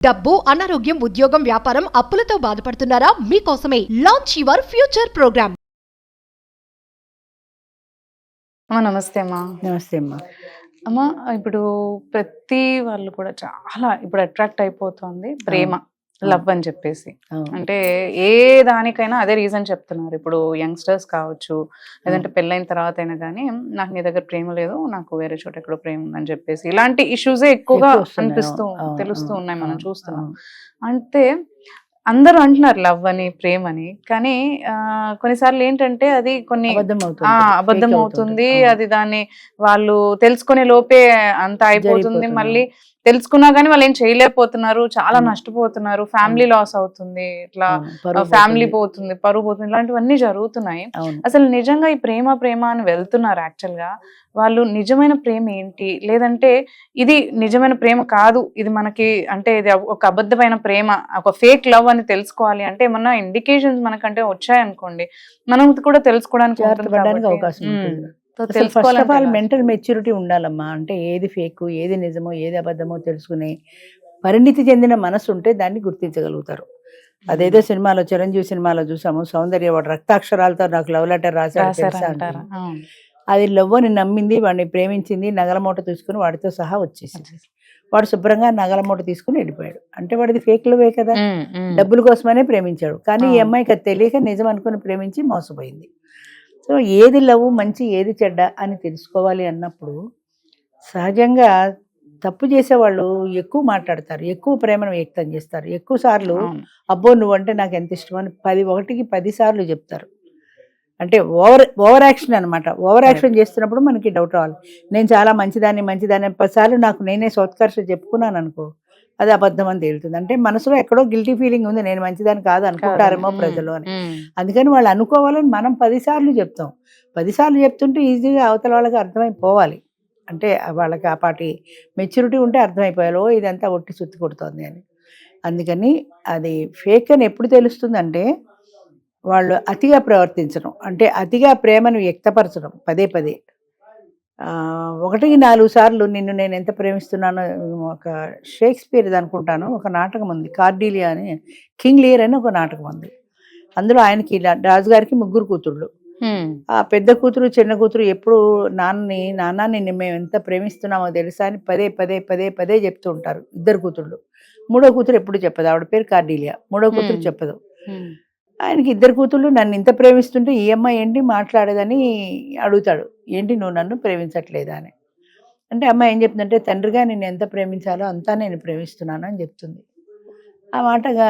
డబ్బు, అనారోగ్యం, ఉద్యోగం, వ్యాపారం, అప్పులతో బాధపడుతున్నారా? మీకోసమే లాంచ్ యువర్ ఫ్యూచర్ ప్రోగ్రామ్. అమ్మా నమస్తే అమ్మా. నమస్తే అమ్మా. అమ్మా ఇప్పుడు ప్రతి వాళ్ళు కూడా చాలా ఇప్పుడు అట్రాక్ట్ అయిపోతుంది ప్రేమ, లవ్ అని చెప్పేసి. అంటే ఏ దానికైనా అదే రీజన్ చెప్తున్నారు. ఇప్పుడు యంగ్స్టర్స్ కావచ్చు, లేదంటే పెళ్ళైన తర్వాత అయినా కానీ నాకు నీ దగ్గర ప్రేమ లేదు, నాకు వేరే చోట ఎక్కడో ప్రేమ ఉందని చెప్పేసి ఇలాంటి ఇష్యూసే ఎక్కువగా తెలుస్తూ ఉన్నాయి, మనం చూస్తున్నాం. అంటే అందరూ అంటున్నారు లవ్ అని, ప్రేమ అని, కానీ కొన్నిసార్లు ఏంటంటే అది కొన్ని అబద్ధం అవుతుంది. అది దాన్ని వాళ్ళు తెలుసుకునే లోపే అంత అయిపోతుంది. మళ్ళీ తెలుసుకున్నా కానీ వాళ్ళు ఏం చేయలేకపోతున్నారు, చాలా నష్టపోతున్నారు, ఫ్యామిలీ లాస్ అవుతుంది, ఇట్లా ఫ్యామిలీ పోతుంది, పరువు పోతుంది, ఇలాంటివన్నీ జరుగుతున్నాయి. అసలు నిజంగా ఈ ప్రేమ ప్రేమ అని వెళ్తున్నారు. యాక్చువల్ గా వాళ్ళు నిజమైన ప్రేమ ఏంటి, లేదంటే ఇది నిజమైన ప్రేమ కాదు, ఇది మనకి అంటే ఇది ఒక అబద్ధమైన ప్రేమ, ఒక ఫేక్ లవ్ అని తెలుసుకోవాలి అంటే ఏమన్నా ఇండికేషన్స్ మనకంటే వచ్చాయనుకోండి, మనం కూడా తెలుసుకోవడానికి అవకాశం ఉంటుంది. First of all mental maturity ఉండాలమ్మా. అంటే ఏది ఫేక్, ఏది నిజమో, ఏది అబద్ధమో తెలుసుకునే పరిణితి చెందిన మనసు ఉంటే దాన్ని గుర్తించగలుగుతారు. అదేదో సినిమాలో, చిరంజీవి సినిమాలో చూసాము, సౌందర్య వాడు రక్తాక్షరాలతో నాకు లవ్ లెటర్ రాశాడు. అది లవ్ అని నమ్మింది, వాడిని ప్రేమించింది, నగల మూట తీసుకుని వాడితో సహా వచ్చేసింది. వాడు శుభ్రంగా నగల మూట తీసుకుని వెళ్ళిపోయాడు. అంటే వాడిది ఫేక్ లవ్వే కదా, డబ్బుల కోసమనే ప్రేమించాడు. కానీ ఈ అమ్మాయికి అది తెలియక నిజం అనుకుని ప్రేమించి మోసపోయింది. సో ఏది లవ్ మంచి, ఏది చెడ్డ అని తెలుసుకోవాలి అన్నప్పుడు సహజంగా తప్పు చేసేవాళ్ళు ఎక్కువ మాట్లాడతారు, ఎక్కువ ప్రేమను వ్యక్తం చేస్తారు, ఎక్కువ సార్లు అబ్బో నువ్వంటే నాకు ఎంత ఇష్టం అని 10 సార్లు చెప్తారు. అంటే ఓవర్ యాక్షన్ అనమాట. ఓవర్ యాక్షన్ చేస్తున్నప్పుడు మనకి డౌట్ రావాలి. నేను చాలా మంచిదాన్ని 10 సార్లు నాకు నేనే సోత్కర్ష చెప్పుకున్నాను అనుకో, అది అబద్ధం అని తేలుతుంది. అంటే మనసులో ఎక్కడో గిల్టీ ఫీలింగ్ ఉంది, నేను మంచిదాన్ని కాదు అనుకుంటారేమో ప్రజలు అని. అందుకని వాళ్ళు అనుకోవాలని మనం 10 సార్లు చెప్తాం. 10 సార్లు చెప్తుంటే ఈజీగా అవతల వాళ్ళకి అర్థమైపోవాలి. అంటే వాళ్ళకి ఆ పాటి మెచ్యూరిటీ ఉంటే అర్థమైపోయాలి, ఓ ఇదంతా ఒట్టి సుత్తి కొడుతోంది అని. అందుకని అది ఫేక్ అని ఎప్పుడు తెలుస్తుందంటే వాళ్ళు అతిగా ప్రవర్తించడం, అంటే అతిగా ప్రేమను వ్యక్తపరచడం పదే 1-4 సార్లు నిన్ను నేను ఎంత ప్రేమిస్తున్నానో. ఒక షేక్స్పియర్ అనుకుంటాను, ఒక నాటకం ఉంది, కార్డీలియా అని, కింగ్ లియర్ అని ఒక నాటకం ఉంది. అందులో ఆయనకి రాజుగారికి 3 కూతుళ్ళు. ఆ పెద్ద కూతురు చిన్న కూతురు ఎప్పుడు నాన్న నిన్ను మేము ఎంత ప్రేమిస్తున్నామో తెలుసా అని పదే చెప్తూ ఉంటారు. 2 కూతుళ్ళు. 3వ కూతురు ఎప్పుడు చెప్పదు, ఆవిడ పేరు కార్డీలియా. 3వ కూతురు చెప్పదు. ఆయనకి 2 కూతుళ్ళు నన్ను ఇంత ప్రేమిస్తుంటే ఈ అమ్మాయి ఏంటి మాట్లాడేదని అడుగుతాడు, ఏంటి నువ్వు నన్ను ప్రేమించట్లేదా అని. అంటే అమ్మాయి ఏం చెప్తుందంటే, తండ్రిగా నేను ఎంత ప్రేమించాలో అంతా నేను ప్రేమిస్తున్నాను అని చెప్తుంది. ఆ మాటగా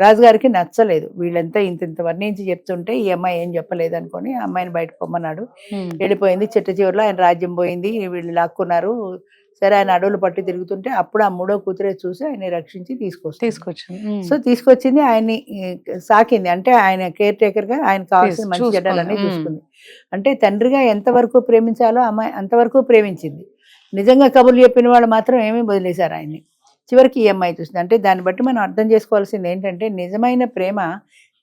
రాజుగారికి నచ్చలేదు. వీళ్ళంతా ఇంత వర్ణించి చెప్తుంటే ఈ అమ్మాయి ఏం చెప్పలేదు అనుకొని ఆ అమ్మాయిని బయట పొమ్మన్నాడు. వెళ్ళిపోయింది. చిట్ట చివరిలో ఆయన రాజ్యం పోయింది, వీళ్ళు లాక్కున్నారు. సరే ఆయన అడవులు పట్టి తిరుగుతుంటే అప్పుడు ఆ 3వ కూతురే చూసి ఆయన రక్షించి తీసుకొచ్చింది. ఆయన్ని సాకింది. అంటే ఆయన కేర్ టేకర్గా ఆయన కావాల్సిన మంచి చెడ్డలన్నీ చూసుకుంది. అంటే తండ్రిగా ఎంతవరకు ప్రేమించాలో అమ్మాయి అంతవరకు ప్రేమించింది. నిజంగా కబుర్లు చెప్పిన వాళ్ళు మాత్రం ఏమీ వదిలేశారు ఆయన్ని. చివరికి ఈ అమ్మాయి చూసింది. అంటే దాన్ని బట్టి మనం అర్థం చేసుకోవాల్సింది ఏంటంటే, నిజమైన ప్రేమ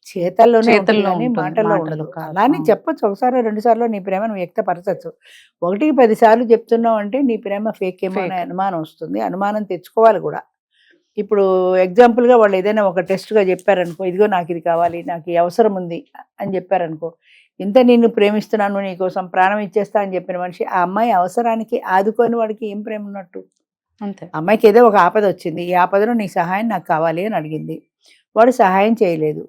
చేతల్లోనే మాటల్లో ఉండదు. అలానే చెప్పచ్చు, 1-2 సార్లు నీ ప్రేమను వ్యక్తపరచచ్చు. 1-10 సార్లు చెప్తున్నావు అంటే నీ ప్రేమ ఫేక్ ఏమో అనే అనుమానం వస్తుంది. అనుమానం తెచ్చుకోవాలి కూడా. ఇప్పుడు ఎగ్జాంపుల్గా వాళ్ళు ఏదైనా ఒక టెస్ట్గా చెప్పారనుకో, ఇదిగో నాకు ఇది కావాలి, నాకు ఈ అవసరం ఉంది అని చెప్పారనుకో, ఇంత నిన్ను ప్రేమిస్తున్నాను, నీకోసం ప్రాణం ఇచ్చేస్తా అని చెప్పిన మనిషి ఆ అమ్మాయి అవసరానికి ఆదుకొని వాడికి ఏం ప్రేమ ఉన్నట్టు? అంతే. అమ్మాయికి ఏదో ఒక ఆపద వచ్చింది, ఈ ఆపదలో నీ సహాయం నాకు కావాలి అని అడిగింది, వాడు సహాయం చేయలేదు,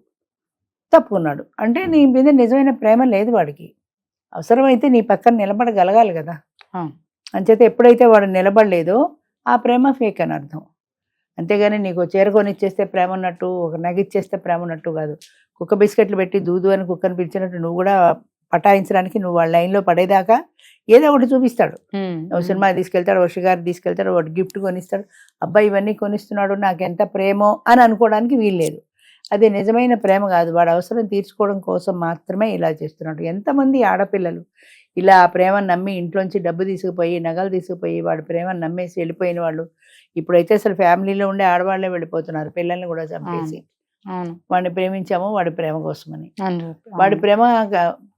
తప్పుకున్నాడు. అంటే నీ మీద నిజమైన ప్రేమ లేదు వాడికి. అవసరమైతే నీ పక్కన నిలబడగలగాలి కదా. అంచేత ఎప్పుడైతే వాడు నిలబడలేదో ఆ ప్రేమ ఫేక్ అని అర్థం. అంతేగాని నీకు చీర కొనిచ్చేస్తే ప్రేమ ఉన్నట్టు, ఒక నగిచ్చేస్తే ప్రేమ ఉన్నట్టు కాదు. కుక్క బిస్కెట్లు పెట్టి దూదు అని కుక్కను పిలిచినట్టు నువ్వు కూడా పటాయించడానికి నువ్వు వాళ్ళ లైన్లో పడేదాకా ఏదో ఒకటి చూపిస్తాడు. సినిమా తీసుకెళ్తాడు, ఒక షిగారు తీసుకెళ్తాడు, ఒకటి గిఫ్ట్ కొనిస్తాడు, అబ్బాయి ఇవన్నీ కొనిస్తున్నాడు నాకు ఎంత ప్రేమో అని అనుకోవడానికి వీల్లేదు. అది నిజమైన ప్రేమ కాదు. వాడు అవసరం తీర్చుకోవడం కోసం మాత్రమే ఇలా చేస్తున్నాడు. ఎంతమంది ఆడపిల్లలు ఇలా ప్రేమను నమ్మి ఇంట్లోంచి డబ్బు తీసుకుపోయి, నగలు తీసుకుపోయి, వాడి ప్రేమను నమ్మేసి వెళ్ళిపోయిన వాళ్ళు. ఇప్పుడైతే అసలు ఫ్యామిలీలో ఉండే ఆడవాళ్లే వెళ్ళిపోతున్నారు, పిల్లల్ని కూడా చంపేసి. వాడిని ప్రేమించాము వాడి ప్రేమ కోసమని. వాడి ప్రేమ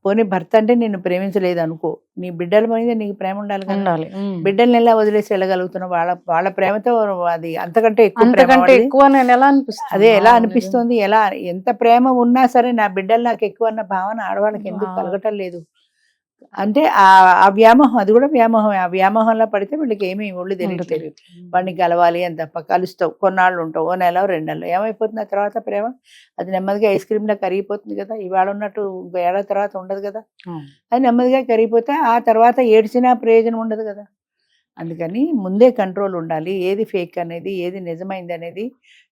పోనీ భర్త అంటే నిన్ను ప్రేమించలేదు అనుకో, నీ బిడ్డల మీద నీకు ప్రేమ ఉండాలి కదా. ఉండాలి. బిడ్డల్ని ఎలా వదిలేసి వెళ్ళగలుగుతున్నావు? వాళ్ళ ప్రేమతో అది అంతకంటే ఎక్కువ ప్రేమ అంతకంటే వాడిది. ఎక్కువ నేను ఎలా అనిపిస్తుంది? అదే ఎలా అనిపిస్తుంది, ఎలా ఎంత ప్రేమ ఉన్నా సరే నా బిడ్డలు నాకు ఎక్కువ అన్న భావన ఆడవాళ్ళకి ఎందుకు కలగటం లేదు అంటే ఆ వ్యామోహం, అది కూడా వ్యామోహం. ఆ వ్యామోహంలో పడితే వీళ్ళకి ఏమీ ఒళ్ళు తెలియట్లేదు. వాడిని కలవాలి అని తప్ప కలుస్తావు, కొన్నాళ్ళు ఉంటావు, 1 నెల 2 నెలలు, ఏమైపోతుంది ఆ తర్వాత ప్రేమ? అది నెమ్మదిగా ఐస్ క్రీమ్లా కరిగిపోతుంది కదా. ఇవాళ ఉన్నట్టు ఇంకో ఏడాది తర్వాత ఉండదు కదా. అది నెమ్మదిగా కరిగిపోతే ఆ తర్వాత ఏడ్చినా ప్రయోజనం ఉండదు కదా. అందుకని ముందే కంట్రోల్ ఉండాలి. ఏది ఫేక్ అనేది, ఏది నిజమైంది అనేది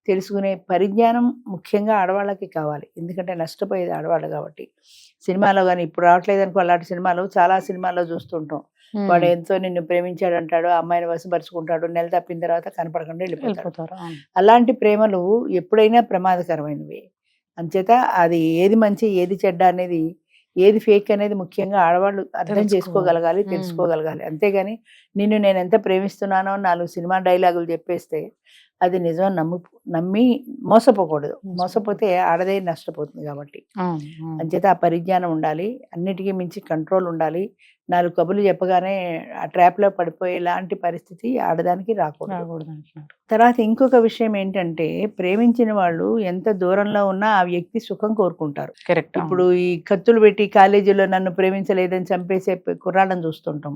తెలుసుకునే పరిజ్ఞానం ముఖ్యంగా ఆడవాళ్ళకి కావాలి. ఎందుకంటే నష్టపోయేది ఆడవాళ్ళు కాబట్టి. సినిమాలో కానీ ఇప్పుడు రావట్లేదు అనుకో, అలాంటి సినిమాలు చాలా సినిమాల్లో చూస్తుంటాం. వాడు ఎంతో నిన్ను ప్రేమించాడు అంటాడు, అమ్మాయిని వశపరుచుకుంటాడు, నెల తప్పిన తర్వాత కనపడకుండా వెళ్ళిపోతాడు. అలాంటి ప్రేమలు ఎప్పుడైనా ప్రమాదకరమైనవి. అంచేత అది ఏది మంచి ఏది చెడ్డ అనేది, ఏది ఫేక్ అనేది ముఖ్యంగా ఆడవాళ్ళు అర్థం చేసుకోగలగాలి, తెలుసుకోగలగాలి. అంతేగాని నిన్ను నేను ఎంత ప్రేమిస్తున్నానో 4 సినిమా డైలాగులు చెప్పేస్తే అది నిజం నమ్మి మోసపోకూడదు. మోసపోతే ఆడదే నష్టపోతుంది కాబట్టి. అంచేత ఆ పరిజ్ఞానం ఉండాలి, అన్నిటికీ మించి కంట్రోల్ ఉండాలి. 4 కబుర్లు చెప్పగానే ఆ ట్రాప్లో పడిపోయే ఇలాంటి పరిస్థితి ఆడదానికి రాకూడదు. తర్వాత ఇంకొక విషయం ఏంటంటే, ప్రేమించిన వాళ్ళు ఎంత దూరంలో ఉన్నా ఆ వ్యక్తి సుఖం కోరుకుంటారు. కరెక్ట్. ఇప్పుడు ఈ కత్తులు పెట్టి కాలేజీలో నన్ను ప్రేమించలేదని చంపేసే కుర్రాళ్ళని చూస్తుంటాం.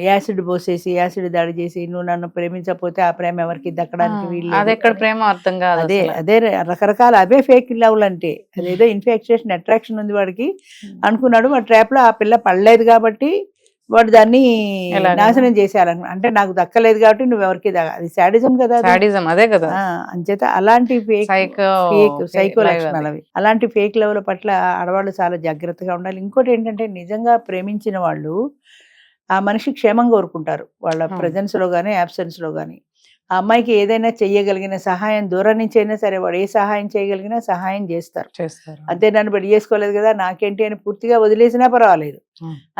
యాసిడ్ పోసేసి, యాసిడ్ దాడి చేసి, నువ్వు నన్ను ప్రేమించకపోతే ఆ ప్రేమ ఎవరికి దక్కడానికి వీళ్ళు. అది ఎక్కడ ప్రేమ అర్థం కాదు. అదే రకరకాల అవే ఫేక్ లవ్లు అంటే. అదేదో ఇన్ఫాక్చుయేషన్, అట్రాక్షన్ ఉంది వాడికి అనుకున్నాడు. వాడి ట్రాప్ లో ఆ పిల్ల పడలేదు కాబట్టి వాడు దాన్ని నాశనం చేసేయాలను. అంటే నాకు దక్కలేదు కాబట్టి నువ్వు ఎవరికి అది శాడిజం కదా. అదే కదా. అంచేత అలాంటి సైకో లక్షణాలు అవి. అలాంటి ఫేక్ లవ్ల పట్ల ఆడవాళ్ళు చాలా జాగ్రత్తగా ఉండాలి. ఇంకోటి ఏంటంటే, నిజంగా ప్రేమించిన వాళ్ళు ఆ మనిషి క్షేమం కోరుకుంటారు, వాళ్ళ ప్రెజెన్స్ లో గానీ అబ్సెన్స్ లో గానీ. ఆ అమ్మాయికి ఏదైనా చెయ్యగలిగిన సహాయం, దూరం నుంచి అయినా సరే వాడు ఏ సహాయం చేయగలిగినా సహాయం చేస్తారు. అంతే, నన్ను పెళ్లి చేసుకోలేదు కదా నాకేంటి అని పూర్తిగా వదిలేసినా పర్వాలేదు.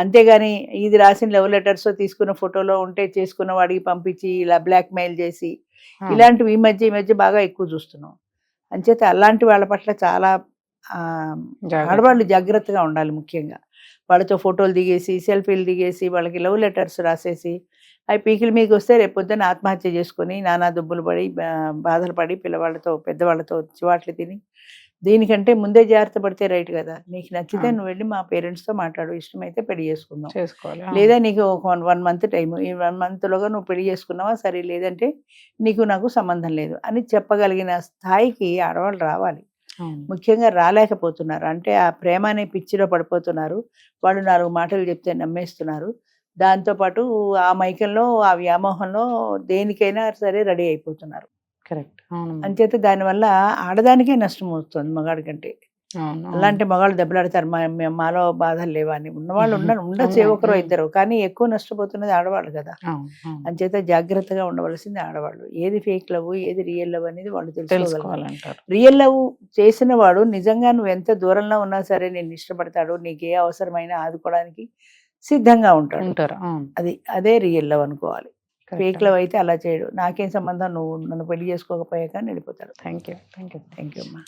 అంతేగాని ఇది రాసిన లవ్ లెటర్స్ తీసుకున్న ఫోటోలో ఉంటే చేసుకున్న వాడికి పంపించి ఇలా బ్లాక్ మెయిల్ చేసి, ఇలాంటివి ఈ మధ్య బాగా ఎక్కువ చూస్తున్నాం. అంచేత అలాంటి వాళ్ళ పట్ల చాలా ఆడవాళ్ళు జాగ్రత్తగా ఉండాలి. ముఖ్యంగా వాళ్ళతో ఫోటోలు దిగేసి, సెల్ఫీలు దిగేసి, వాళ్ళకి లవ్ లెటర్స్ రాసేసి అవి పీకిల మీకు వస్తే రేపొద్దున ఆత్మహత్య చేసుకుని నానా దుబ్బులు పడి బాధలు పడి పిల్లవాళ్ళతో పెద్దవాళ్ళతో చివాట్లు తిని, దీనికంటే ముందే జాగ్రత్త పడితే రైట్ కదా. నీకు నచ్చితే నువ్వు వెళ్ళి మా పేరెంట్స్తో మాట్లాడు, ఇష్టమైతే పెళ్లి చేసుకుందాం, లేదా నీకు 1 మంత్ టైము, ఈ 1 మంత్లోగా నువ్వు పెళ్లి చేసుకున్నావా సరే, లేదంటే నాకు సంబంధం లేదు అని చెప్పగలిగిన స్థాయికి ఆడవాళ్ళు రావాలి. ముఖ్యంగా రాలేకపోతున్నారు. అంటే ఆ ప్రేమ అనే పిచ్చిలో పడిపోతున్నారు. వాళ్ళు 4 మాటలు చెప్తే నమ్మేస్తున్నారు. దాంతోపాటు ఆ మైకంలో, ఆ వ్యామోహంలో దేనికైనా సరే రెడీ అయిపోతున్నారు. కరెక్ట్. అంచేత దానివల్ల ఆడదానికే నష్టం వస్తుంది మగాడి కంటే. అలాంటి మగాళ్ళు దెబ్బలాడతారు, మాలో బాధలు లేవా అని. ఉన్నవాళ్ళు ఉండొచ్చు, ఒకరో ఇద్దరు, కానీ ఎక్కువ నష్టపోతున్నది ఆడవాళ్ళు కదా. అంచేత జాగ్రత్తగా ఉండవలసింది ఆడవాళ్ళు. ఏది ఫేక్ లవ్, ఏది రియల్ లవ్ అనేది వాళ్ళు తెలుసుకోవాలంటారు. రియల్ లవ్ చేసిన వాడు నిజంగా నువ్వు ఎంత దూరంలో ఉన్నా సరే నేను ఇష్టపడతాడు, నీకు ఏ అవసరమైనా ఆదుకోవడానికి సిద్ధంగా ఉంటారు. అదే రియల్ లవ్ అనుకోవాలి. ఫేక్ లవ్ అయితే అలా చేయడు, నాకేం సంబంధం, నువ్వు నన్ను పెళ్లి చేసుకోకపోయాక వెళ్ళిపోతాడు. Thank you. అమ్మా.